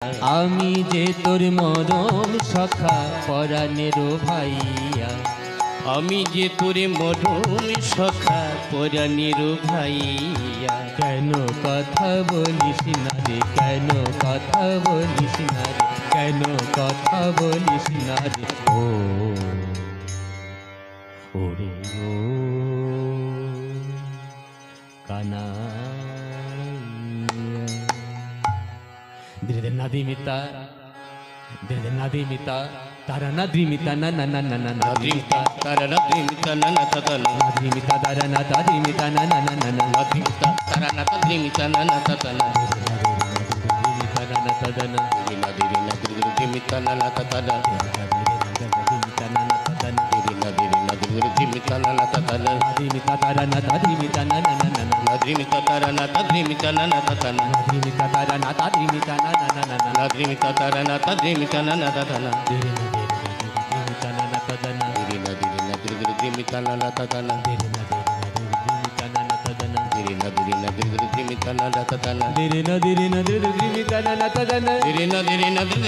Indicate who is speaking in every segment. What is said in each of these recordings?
Speaker 1: আমি যে তোর মরম সখা পরাণের ভাইয়া,
Speaker 2: আমি যে তোরে মরম সখা পরাণের ভাইয়া।
Speaker 1: কেন কথা বলিস না রে, কেন কথা বলিস না রে, কেন কথা বলিস না রে, ও ওরে ও কানাইয়া। ধীরে নাদিমিতা, ধীরে নাদিমিতা, তারা নাদিমিতা না না না না না
Speaker 2: নাদিমিতা তারা নাদিমিতা না না তাতানা,
Speaker 1: নাদিমিতা তারা না তাদিমিতা না না না না না
Speaker 2: নাদিমিতা তারা না তাদিমিতা না না তাতানা,
Speaker 1: নাদিমিতা না না তাদানা,
Speaker 2: নাদিমিতা না না তাতানা,
Speaker 1: নাদিমিতা না না তাদানা,
Speaker 2: নাদিমিতা না না তাতানা,
Speaker 1: নাদিমিতা তারা না তাদিমিতা না না না না না,
Speaker 2: নাদিমিতা তারা না তাদিমিতা না না তাতানা,
Speaker 1: নাদিমিতা তারা না তাদিমিতা না না না না না,
Speaker 2: নাদিমিতা তারা না তাদিমিতা না না তাতানা,
Speaker 1: নাদিমিতা না না তাদানা,
Speaker 2: নাদিমিতা না না তাতানা,
Speaker 1: নাদিমিতা না না তাদানা,
Speaker 2: নাদিমিতা না না তাতানা,
Speaker 1: ধীরে নাদিমিতা না না তাদানা,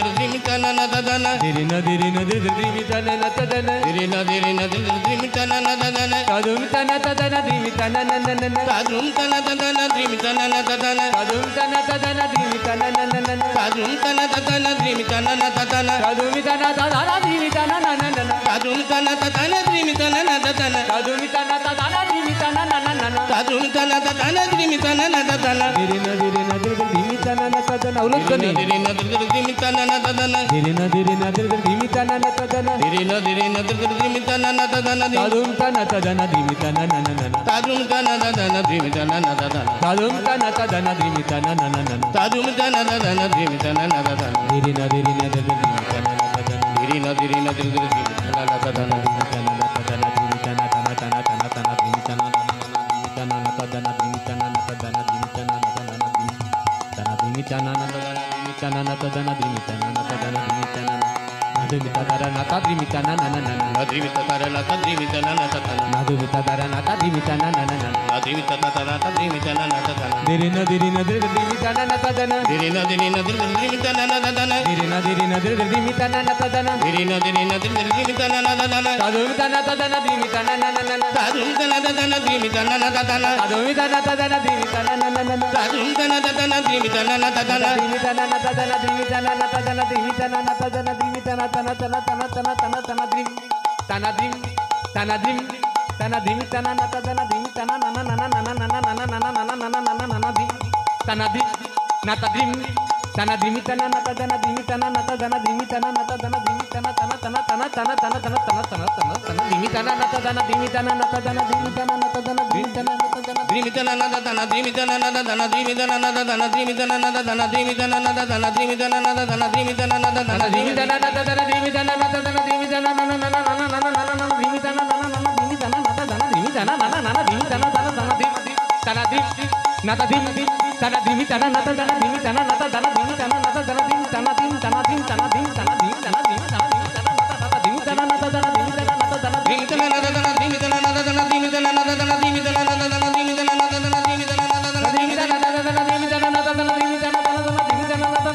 Speaker 2: নাদিমিতা না না তাতানা,
Speaker 1: ধীরে নাদিমিতা না না তাদানা,
Speaker 2: নাদিমিতা না না তাতানা,
Speaker 1: কাদুমিতা না তাদানা, দিমিতা না না না না,
Speaker 2: কাদুমিতা না তাতানা, দিমিতা না না তাতানা,
Speaker 1: কাদুমিতা না তাদানা, দিমিতা না না না না,
Speaker 2: কাদুমিতা না তাতানা, দিমিতা না না তাতানা,
Speaker 1: কাদুমিতা না তাদানা, দিমিতা না না না না,
Speaker 2: কাদুমিতা না তাতানা, দিমিতা না না তাতানা,
Speaker 1: কাদুমিতা না তাদানা, দিমিতা না না না না,
Speaker 2: কাদুমিতা না তাতানা, দিমিতা না না তাতানা,
Speaker 1: ধীরে দিমিতা না না তাদানা, উলুদ্ধনি
Speaker 2: দিমিতা না না তাতানা,
Speaker 1: ধীরে দিমিতা না না তাদানা,
Speaker 2: দিমিতা না না তাতানা,
Speaker 1: কাদুমিতা না তাদানা, দিমিতা না না না না,
Speaker 2: কাদুমিতা না তাতানা, দিমিতা না না তাতানা,
Speaker 1: কাদুমিতা না তাদানা, দিমিতা না না না না,
Speaker 2: কাদুমিতা না তাতানা, দিমিতা না না তাতানা,
Speaker 1: ধীরে দিমিতা না না তাদানা,
Speaker 2: দিমিতা না না তাতানা,
Speaker 1: দিমিতা না না তাদানা, দিমিতা না তানা তানা তানা তানা, দিমিতা না না দিমিতা না না তাদানা, দিমিতা না না তাদানা, দিমিতা না না তাদানা, দিমিতা না না তাদানা, দিমিতা না না তাদানা, দিমিতা না না তাদানা, দিমিতা না না নাদুমিতা তারা না তাদিমিতা না না না না,
Speaker 2: নাদিমিতা তারা না তাদিমিতা না না তাতানা,
Speaker 1: নাদুমিতা তারা না তাদিমিতা না না না না,
Speaker 2: নাদিমিতা তারা তাদিমিতা না না তাতানা,
Speaker 1: ধীরে দিমিতা না না তাদানা,
Speaker 2: দিমিতা না না তাতানা,
Speaker 1: ধীরে দিমিতা না না তাদানা,
Speaker 2: দিমিতা না না তাতানা,
Speaker 1: কাদুমিতা না তাদানা, দিমিতা না না না না,
Speaker 2: কাদুমিতা না তাতানা, দিমিতা না না তাতানা,
Speaker 1: কাদুমিতা না তাদানা, দিমিতা না না না না,
Speaker 2: কাদুমিতা না তাতানা, দিমিতা না না তাতানা,
Speaker 1: দিমিতা না না তাদানা, দিমিতা না না তাদানা, দিমিতা না না তাদানা, দিমিতা না তানা তানা তানা তানা তানা তানা দিম তানা দিম তানা দিম তানা দিমিতা না না তাদানা, দিমিতা না না না না না না না না না না না না না না না না দিম তানা দিম না তাদিম তানা দিমিতা না না তাদানা, দিমিতা না না তাদানা, দিমিতা না না তাদানা, দিমিতা না তানা তানা তানা তানা তানা তানা তানা তানা তানা তানা, দিমিতা না না তাদানা, দিমিতা না না তাদানা, দিমিতা না না তাদানা, দিমিতা না না তাদানা,
Speaker 2: দিমিতা না না তাতানা, দিমিতা না না তাতানা, দিমিতা না না তাতানা, দিমিতা না না তাতানা, দিমিতা না না তাতানা, দিমিতা না না তাতানা, দিমিতা না না তাতানা,
Speaker 1: দিমিতা না না তাদানা, দিমিতা না না তাদানা, দিমিতা না না না না না না না না না, দিমিতা না না না না, দিমিতা না না তাদানা, দিমিতা না না না না, দিমিতা না তানা তানা দিম তানা দিম না তাদিম তানা দিমিতা না না তাদানা, দিমিতা না না তাদানা, দিমিতা না না তাদানা, দিম তানা দিম তানা দিম তানা দিম তানা দিম তানা দিম তানা দিম তানা না তাদানা, দিমিতা না না তাদানা, দিমিতা না না তাদানা,
Speaker 2: দিমিতা না না তাতানা, দিমিতা না না তাতানা, দিমিতা না না তাতানা, দিমিতা না না তাতানা, দিমিতা না না তাতানা, দিমিতা না না তাতানা,
Speaker 1: দিমিতা না না তাদানা, দিমিতা না না তাদানা, দিমিতা না না তাদানা, দিমিতা না না তাদানা, দিমিতা না না তাদানা, দিমিতা না না তাদানা, দিমিতা না না তাদানা,
Speaker 2: দিমিতা না না তাতানা, দিমিতা না না তাতানা, দিমিতা না না তাতানা, দিমিতা না না তাতানা, দিমিতা না না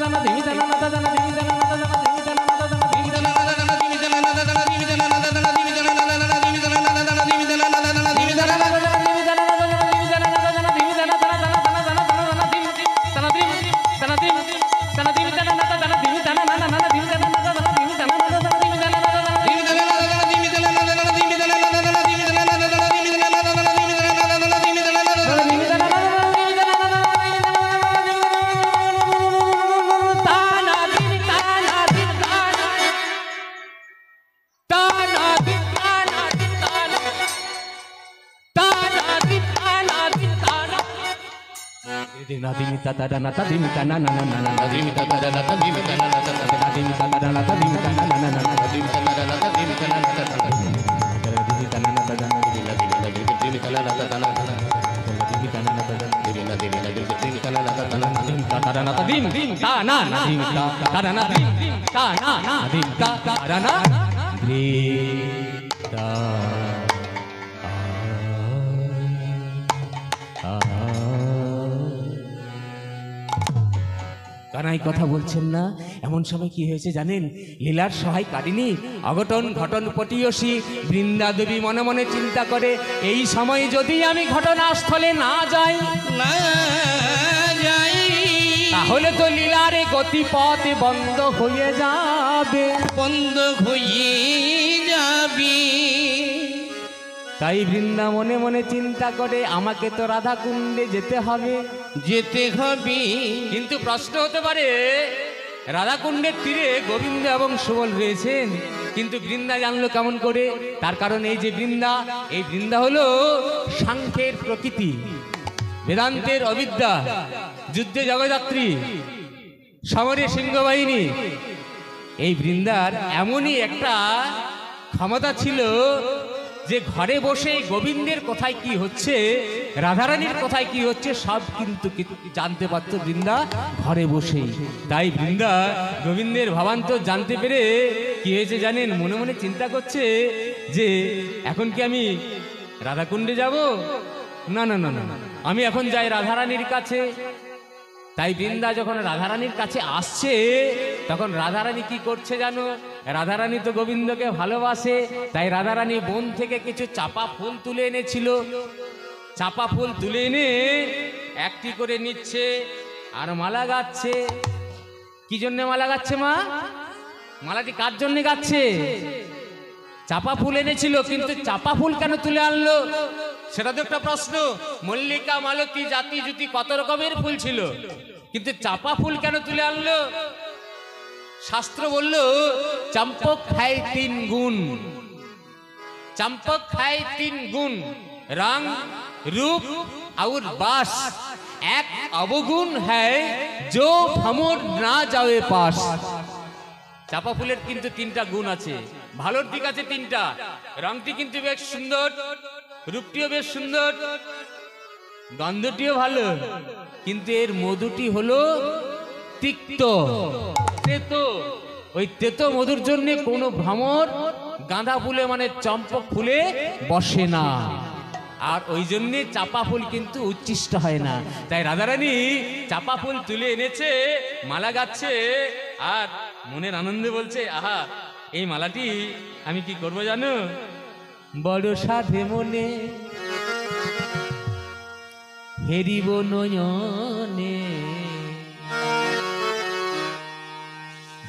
Speaker 2: তাতানা, দিমিতা না না তাতানা, দিমিতা না না
Speaker 1: দিমিতা তাদানা তাদিমিতা না না না না না,
Speaker 2: দিমিতা তারা না তাদিমিতা না না তাতানা,
Speaker 1: দিমিতা তাদানা তাদিমিতা না না না না,
Speaker 2: দিমিতা না না তাদিমিতা না না তাতানা,
Speaker 1: দিমিতা না না তাদানা,
Speaker 2: দিমিতা না না তাতানা,
Speaker 1: দিমিতা না না তাদানা,
Speaker 2: দিমিতা না না তাতানা,
Speaker 1: দিমিতা তাদানা তাদিম তা না না, দিমিতা তাদানা দিম তা না না, দিমিতা তাদানা দিমিতা কানাই কথা বলছেন না। এমন সময় কি হয়েছে জানেন? লীলার সহায় কাটিনী অঘটন ঘটন পটিয়সী বৃন্দা দেবী মনে মনে চিন্তা করে, এই সময় যদি আমি ঘটনাস্থলে না যাই,
Speaker 2: না যাই,
Speaker 1: তাহলে তো লীলার গতিপথ বন্ধ হয়ে যাবে।
Speaker 2: বন্ধ হয়ে যাবি।
Speaker 1: তাই বৃন্দা মনে মনে চিন্তা করে, আমাকে তো রাধা কুণ্ডে যেতে হবে।
Speaker 2: যেতে হবে।
Speaker 1: কিন্তু প্রশ্ন হতে পারে, রাধা কুণ্ডের তীরে গোবিন্দ এবং সুবল রয়েছেন, কিন্তু বৃন্দা জানলো কেমন করে? তার কারণ এই যে বৃন্দা, এই বৃন্দা হলো সাংখ্যের প্রকৃতি, বেদান্তের অবিদ্যা, যুদ্ধে জগযাত্রী, সমরে সিংহবাহিনী। এই বৃন্দার এমনই একটা ক্ষমতা ছিল যে ঘরে বসে গোবিন্দের কোথায় কি হচ্ছে, রাধারানীর কোথায় কি হচ্ছে সব কিন্তু জানতে পারত বৃন্দা ঘরে বসেই। তাই বৃন্দা গোবিন্দের ভাবান্তর জানতে পেরে কি হয়েছে জানেন? মনে মনে চিন্তা করছে যে এখন কি আমি রাধাকুণ্ডে যাব? না না না না, আমি এখন যাই রাধারানীর কাছে। তাই বৃন্দা যখন রাধারানীর কাছে আসছে, তখন রাধারানী কি করছে জানো? রাধারানী তো গোবিন্দকে ভালোবাসে, তাই রাধারানী বন থেকে কিছু চাপা ফুল তুলে এনেছিল। চাপা ফুল তুলে এনে একটি করে নিচ্ছে আর মালা গাচ্ছে। কি জন্য মালা গাচ্ছে মা? মালাটি কার জন্য গাচ্ছে? চাপা ফুল এনেছিল, কিন্তু চাপা ফুল কেন তুলে আনলো সেটা তো একটা প্রশ্ন। মল্লিকা, মালতী, জাতি, জুতি কত রকমের ফুল ছিল, কিন্তু চাপা ফুল কেন তুলে আনলো? শাস্ত্র বলল চম্পক খায় 3 গুণ। चंपक है 3 गुण, रंग, रूप और बास। एक अवगुण है जो भ्रमर ना जावे पास। চাপা ফুলের কিন্তু 3টা গুণ আছে। ভালোর দিক আছে 3টা। রংটি কিন্তু বেশ সুন্দর, রূপটিও বেশ সুন্দর, গন্ধটিও ভালো, কিন্তু এর মধুটি হলো তিক্ত, তেতো। ওই তেতো মধুর জন্য কোনো ভ্রমর গাঁদা ফুলে মানে চম্পক ফুলে বসে না, আর ওই জন্যে চাপা ফুল কিন্তু উচ্ছিষ্ট হয় না। তাই রাধারানী চাপা ফুল তুলে এনেছে, মালা গাচ্ছে, আর মনের আনন্দে বলছে, আহা এই মালাটি আমি কি করব জানো? বড় সাধে মনে হেরিব নয়নে,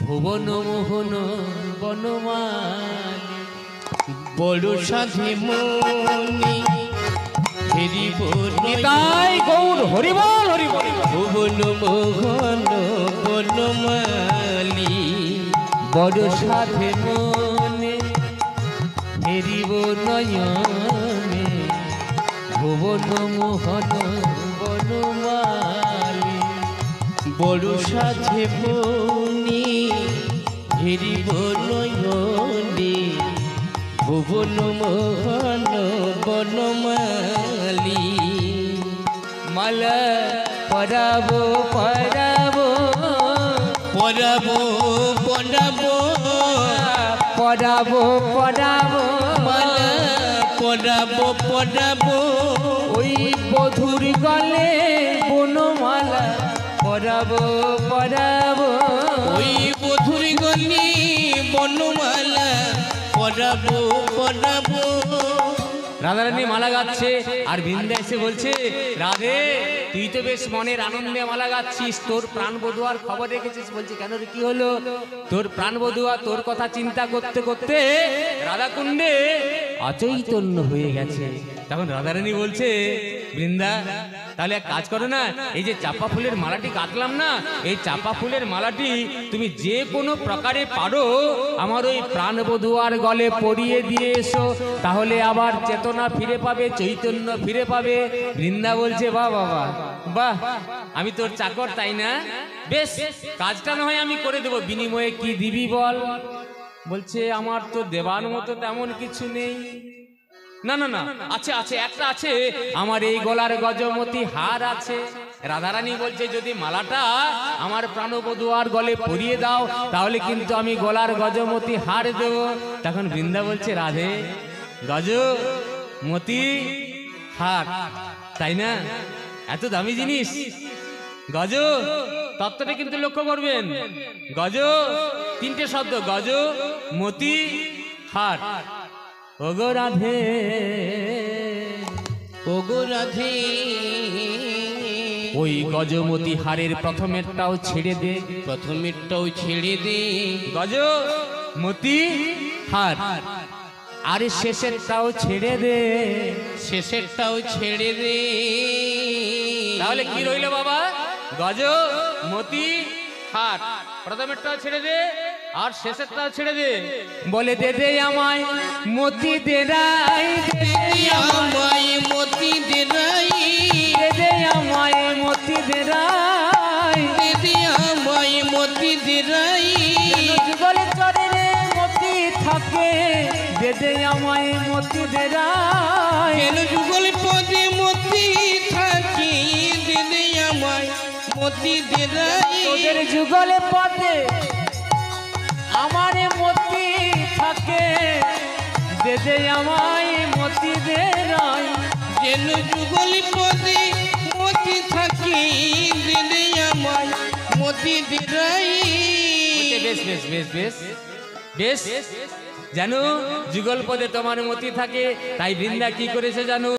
Speaker 1: ভুবন মোহন বনমালী।
Speaker 2: বড় সাধে মনে হেরিব
Speaker 1: নিতাই গৌর হরিবল হরিবল।
Speaker 2: ভুবন মোহন বনমালী।
Speaker 1: বড় সাধে মনে হেরিব নয়নে, ভুবন মোহন বনমালী।
Speaker 2: বড় সাধে মনে হেরিব নয়নে, ভুবন মোহন বনমালী।
Speaker 1: মালা পরাবো পরাবো
Speaker 2: পরাবো পরাবো
Speaker 1: পরাবো পরাবো,
Speaker 2: মালা পরাবো পরাবো।
Speaker 1: ওই বধুর গলে বনমালা পরাবো পরাবো।
Speaker 2: ওই বধুর গলি বনমালা পরাবো পরাবো।
Speaker 1: রাধারানী মালা গাচ্ছে, আর বৃন্দা এসে বলছে, রাধে তুই তো বেশ মনের আনন্দে মালা গাচ্ছিস, তোর প্রাণ বধুয়ার খবর রেখেছিস। বলছে কেন রে, কি হলো? তোর প্রাণ বধুয়া তোর কথা চিন্তা করতে করতে রাধাকুণ্ডে অচৈতন্য হয়ে গেছে। তখন রাধারানী বলছে, বৃন্দা তাহলে এক কাজ করো না, এই যে চাপা ফুলের মালাটি কাটলাম না, এই চাপা ফুলের মালাটি তুমি যে কোনো প্রকারে পারো আমার ওই প্রাণ বধুয়ার গলে পরিয়ে দিয়ে এসো, তাহলে আবার চেতনা ফিরে পাবে, চৈতন্য ফিরে পাবে। বৃন্দা বলছে, বাহ বাবা বাহ, আমি তোর চাকর তাই না, বেশ কাজটা না হয় আমি করে দেবো, বিনিময়ে কি দিবি বল? বলছে আমার তো দেবার মতো তেমন কিছু নেই। না না না, আছে আছে, একটা আছে, আমার এই গলার গজমতি হার আছে। রাধারানী বলছে, যদি মালাটা আমার প্রাণবধূর গলে পরিয়ে দাও তাহলে কিন্তু আমি গলার গজমতি হার দেব। তখন বৃন্দা বলছে, রাধে গজমতি হার তাই না, এত দামি জিনিস, তত্ত্বটা কিন্তু লক্ষ্য করবেন। গজ তিনটে শব্দ, গজ মতি হার। ওগো রাধে,
Speaker 2: ওগো রাধে,
Speaker 1: ওই গজমতি হারের প্রথমেরটাও ছেড়ে দে,
Speaker 2: প্রথমেরটাও ছেড়ে দে,
Speaker 1: গজ মতি হার, আর শেষেরটাও ছেড়ে দে,
Speaker 2: শেষেরটাও ছেড়ে দে।
Speaker 1: তাহলে কি রইল বাবা? গজ মতি হার, প্রথমেরটাও ছেড়ে দে আর শেষেরটাও ছেড়ে দে। বলে দে দে আমায় মতি দে রাই,
Speaker 2: আমায় মতি দে রাই,
Speaker 1: দে দে আমায় মতি দে রাই,
Speaker 2: দিদি আমায় মতি দে রাই,
Speaker 1: যুগল চরণে মতি থাকে, দে দে আমায় মতি দে রাই।
Speaker 2: কেন যুগল পদে মতি থাকি, দিদি আমায় মতি দে রাই।
Speaker 1: তোদের যুগল পদে আমার মতি থাকে, দে দে আমায় মতি দে রাই।
Speaker 2: যেন যুগল পদে মতি থাকি, দিদি আমায় মতি দে রাই।
Speaker 1: বেশ বেশ বেশ বেশ বেশ, জানো যুগল পদে তোমার মতি থাকে, তাই বৃন্দা কি করেছে জানো?